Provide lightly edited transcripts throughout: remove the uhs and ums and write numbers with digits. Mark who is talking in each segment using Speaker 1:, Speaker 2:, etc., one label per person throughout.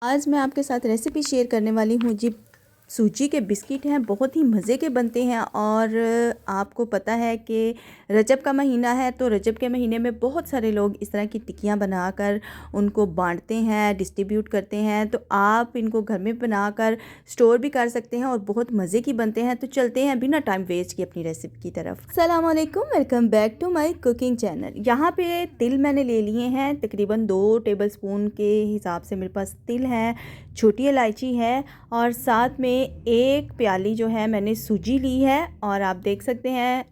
Speaker 1: आज मैं आपके साथ रेसिपी शेयर करने वाली हूँ जी। सूजी के बिस्किट हैं, बहुत ही मज़े के बनते हैं। और आपको पता है कि रजब का महीना है, तो रजब के महीने में बहुत सारे लोग इस तरह की टिक्कियाँ बनाकर उनको बांटते हैं, डिस्ट्रीब्यूट करते हैं। तो आप इनको घर में बनाकर स्टोर भी कर सकते हैं और बहुत मज़े की बनते हैं। तो चलते हैं बिना टाइम वेस्ट की अपनी रेसिपी की तरफ। अस्सलाम वालेकुम, welcome back to my cooking channel. यहाँ पे तिल मैंने ले लिए हैं, तकरीबन 2 टेबलस्पून के हिसाब से मेरे पास तिल है, छोटी इलायची है और साथ में एक प्याली जो है मैंने सूजी ली है। और आप देख सकते हैं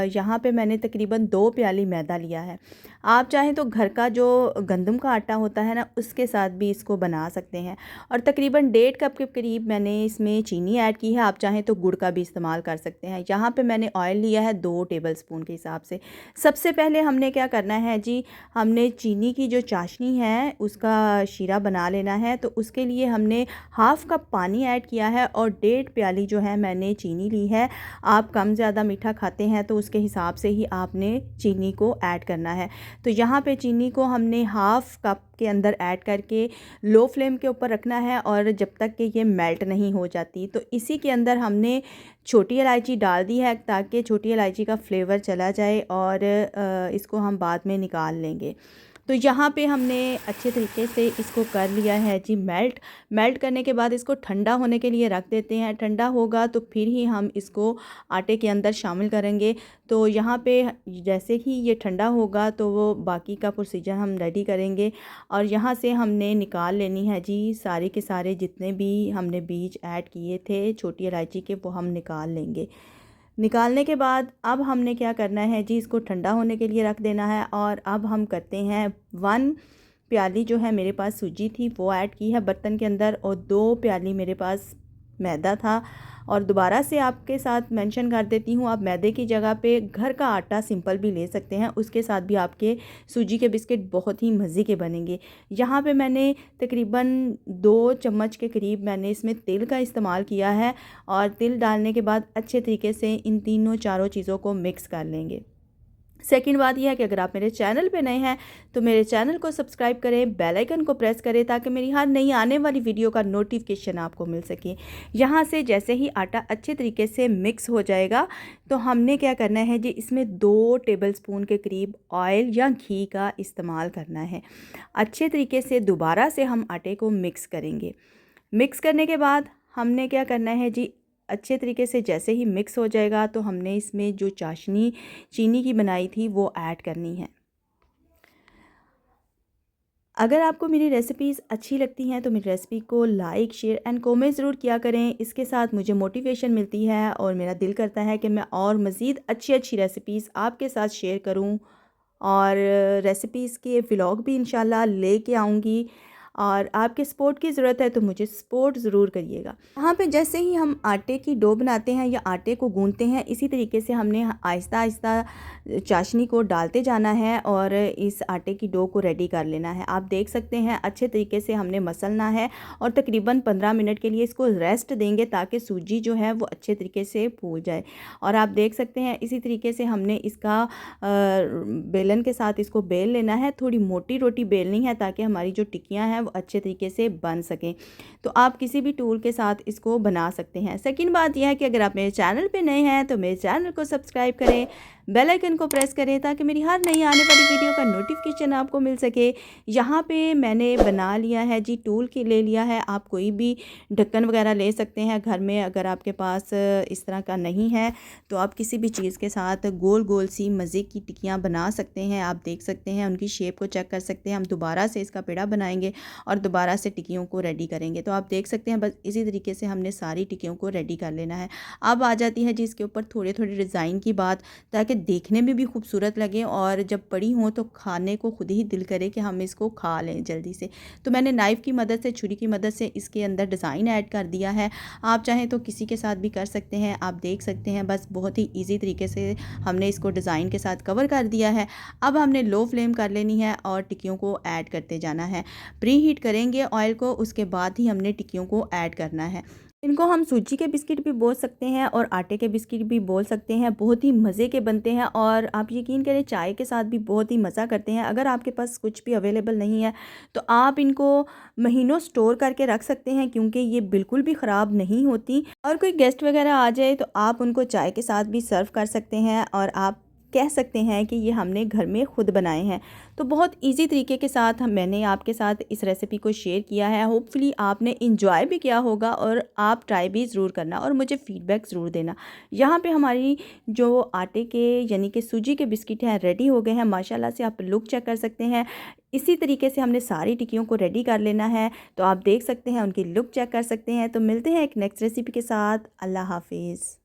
Speaker 1: यहाँ पे मैंने तकरीबन 2 प्याली मैदा लिया है। आप चाहें तो घर का जो गंदम का आटा होता है ना, उसके साथ भी इसको बना सकते हैं। और तकरीबन 1.5 कप के करीब मैंने इसमें चीनी ऐड की है। आप चाहें तो गुड़ का भी इस्तेमाल कर सकते हैं। यहाँ पे मैंने ऑयल लिया है 2 टेबलस्पून के हिसाब से। सबसे पहले हमने क्या करना है जी, हमने चीनी की जो चाशनी है उसका शीरा बना लेना है। तो उसके लिए हमने हाफ़ कप पानी ऐड किया है और 1.5 प्याली जो है मैंने चीनी ली है। आप कम ज़्यादा मीठा खाते हैं तो उसके हिसाब से ही आपने चीनी को ऐड करना है। तो यहाँ पे चीनी को हमने हाफ़ कप के अंदर ऐड करके लो फ्लेम के ऊपर रखना है और जब तक कि ये मेल्ट नहीं हो जाती। तो इसी के अंदर हमने छोटी इलायची डाल दी है ताकि छोटी इलायची का फ्लेवर चला जाए और इसको हम बाद में निकाल लेंगे। तो यहाँ पे हमने अच्छे तरीके से इसको कर लिया है जी मेल्ट करने के बाद इसको ठंडा होने के लिए रख देते हैं। ठंडा होगा तो फिर ही हम इसको आटे के अंदर शामिल करेंगे। तो यहाँ पे जैसे ही ये ठंडा होगा तो वो बाकी का प्रोसीजर हम रेडी करेंगे। और यहाँ से हमने निकाल लेनी है जी सारे के सारे जितने भी हमने बीज ऐड किए थे छोटी इलायची के, वो हम निकाल लेंगे। निकालने के बाद अब हमने क्या करना है जी, इसको ठंडा होने के लिए रख देना है। और अब हम करते हैं 1 प्याली जो है मेरे पास सूजी थी वो ऐड की है बर्तन के अंदर और 2 प्याली मेरे पास मैदा था। और दोबारा से आपके साथ मेंशन कर देती हूँ, आप मैदे की जगह पे घर का आटा सिंपल भी ले सकते हैं, उसके साथ भी आपके सूजी के बिस्किट बहुत ही मज़े के बनेंगे। यहाँ पे मैंने तकरीबन 2 चम्मच के करीब मैंने इसमें तिल का इस्तेमाल किया है। और तिल डालने के बाद अच्छे तरीके से इन तीनों चारों चीज़ों को मिक्स कर लेंगे। सेकंड बात यह है कि अगर आप मेरे चैनल पे नए हैं तो मेरे चैनल को सब्सक्राइब करें, बेल आइकन को प्रेस करें ताकि मेरी हर नई आने वाली वीडियो का नोटिफिकेशन आपको मिल सके। यहाँ से जैसे ही आटा अच्छे तरीके से मिक्स हो जाएगा तो हमने क्या करना है जी, इसमें 2 टेबलस्पून के करीब ऑयल या घी का इस्तेमाल करना है। अच्छे तरीके से दोबारा से हम आटे को मिक्स करेंगे। मिक्स करने के बाद हमने क्या करना है जी, अच्छे तरीके से जैसे ही मिक्स हो जाएगा तो हमने इसमें जो चाशनी चीनी की बनाई थी वो ऐड करनी है। अगर आपको मेरी रेसिपीज़ अच्छी लगती हैं तो मेरी रेसिपी को लाइक, शेयर एंड कमेंट ज़रूर किया करें। इसके साथ मुझे मोटिवेशन मिलती है और मेरा दिल करता है कि मैं और मज़ीद अच्छी अच्छी रेसिपीज़ आपके साथ शेयर करूं। और रेसिपीज़ के व्लॉग भी इंशाल्लाह लेके आऊँगी। और आपके सपोर्ट की ज़रूरत है तो मुझे सपोर्ट ज़रूर करिएगा। यहाँ पे जैसे ही हम आटे की डो बनाते हैं या आटे को गूंथते हैं, इसी तरीके से हमने आहिस्ता आहिस्ता चाशनी को डालते जाना है और इस आटे की डो को रेडी कर लेना है। आप देख सकते हैं अच्छे तरीके से हमने मसलना है और तकरीबन 15 मिनट के लिए इसको रेस्ट देंगे ताकि सूजी जो है वो अच्छे तरीके से फूल जाए। और आप देख सकते हैं इसी तरीके से हमने इसका बेलन के साथ इसको बेल लेना है। थोड़ी मोटी रोटी बेलनी है ताकि हमारी जो टिक्कियाँ हैं वो अच्छे तरीके से बन सकें। तो आप किसी भी टूल के साथ इसको बना सकते हैं। सेकंड बात यह है कि अगर आप मेरे चैनल पे नए हैं तो मेरे चैनल को सब्सक्राइब करें, बेल आइकन को प्रेस करें ताकि मेरी हर नई आने वाली वीडियो का नोटिफिकेशन आपको मिल सके। यहाँ पे मैंने बना लिया है जी, टूल के ले लिया है। आप कोई भी ढक्कन वगैरह ले सकते हैं घर में। अगर आपके पास इस तरह का नहीं है तो आप किसी भी चीज़ के साथ गोल गोल सी मज़े की टिक्कियाँ बना सकते हैं। आप देख सकते हैं उनकी शेप को चेक कर सकते हैं। हम दोबारा से इसका पेड़ा बनाएंगे और दोबारा से टिक्कियों को रेडी करेंगे। तो आप देख सकते हैं बस इसी तरीके से हमने सारी टिक्कियों को रेडी कर लेना है। अब आ जाती है जी इसके ऊपर थोड़े थोड़े डिज़ाइन की बात, ताकि देखने में भी खूबसूरत लगे और जब पड़ी हो तो खाने को खुद ही दिल करे कि हम इसको खा लें जल्दी से। तो मैंने नाइफ़ की मदद से, छुरी की मदद से इसके अंदर डिज़ाइन ऐड कर दिया है। आप चाहें तो किसी के साथ भी कर सकते हैं। आप देख सकते हैं बस बहुत ही ईजी तरीके से हमने इसको डिज़ाइन के साथ कवर कर दिया है। अब हमने लो फ्लेम कर लेनी है और टिक्कियों को ऐड करते जाना है। प्री हीट करेंगे ऑयल को, उसके बाद ही हमने टिक्कियों को ऐड करना है। इनको हम सूजी के बिस्किट भी बोल सकते हैं और आटे के बिस्किट भी बोल सकते हैं। बहुत ही मज़े के बनते हैं और आप यकीन करें चाय के साथ भी बहुत ही मज़ा करते हैं। अगर आपके पास कुछ भी अवेलेबल नहीं है तो आप इनको महीनों स्टोर करके रख सकते हैं, क्योंकि ये बिल्कुल भी ख़राब नहीं होती। और कोई गेस्ट वगैरह आ जाए तो आप उनको चाय के साथ भी सर्व कर सकते हैं और आप कह सकते हैं कि ये हमने घर में ख़ुद बनाए हैं। तो बहुत इजी तरीके के साथ मैंने आपके साथ इस रेसिपी को शेयर किया है। होपफुली आपने इंजॉय भी किया होगा और आप ट्राई भी ज़रूर करना और मुझे फ़ीडबैक ज़रूर देना। यहाँ पे हमारी जो आटे के यानी कि सूजी के बिस्किट हैं रेडी हो गए हैं। माशाल्लाह से आप लुक चेक कर सकते हैं। इसी तरीके से हमने सारी टिक्कियों को रेडी कर लेना है। तो आप देख सकते हैं, उनकी लुक चेक कर सकते हैं। तो मिलते हैं एक नेक्स्ट रेसिपी के साथ। अल्लाह हाफिज़।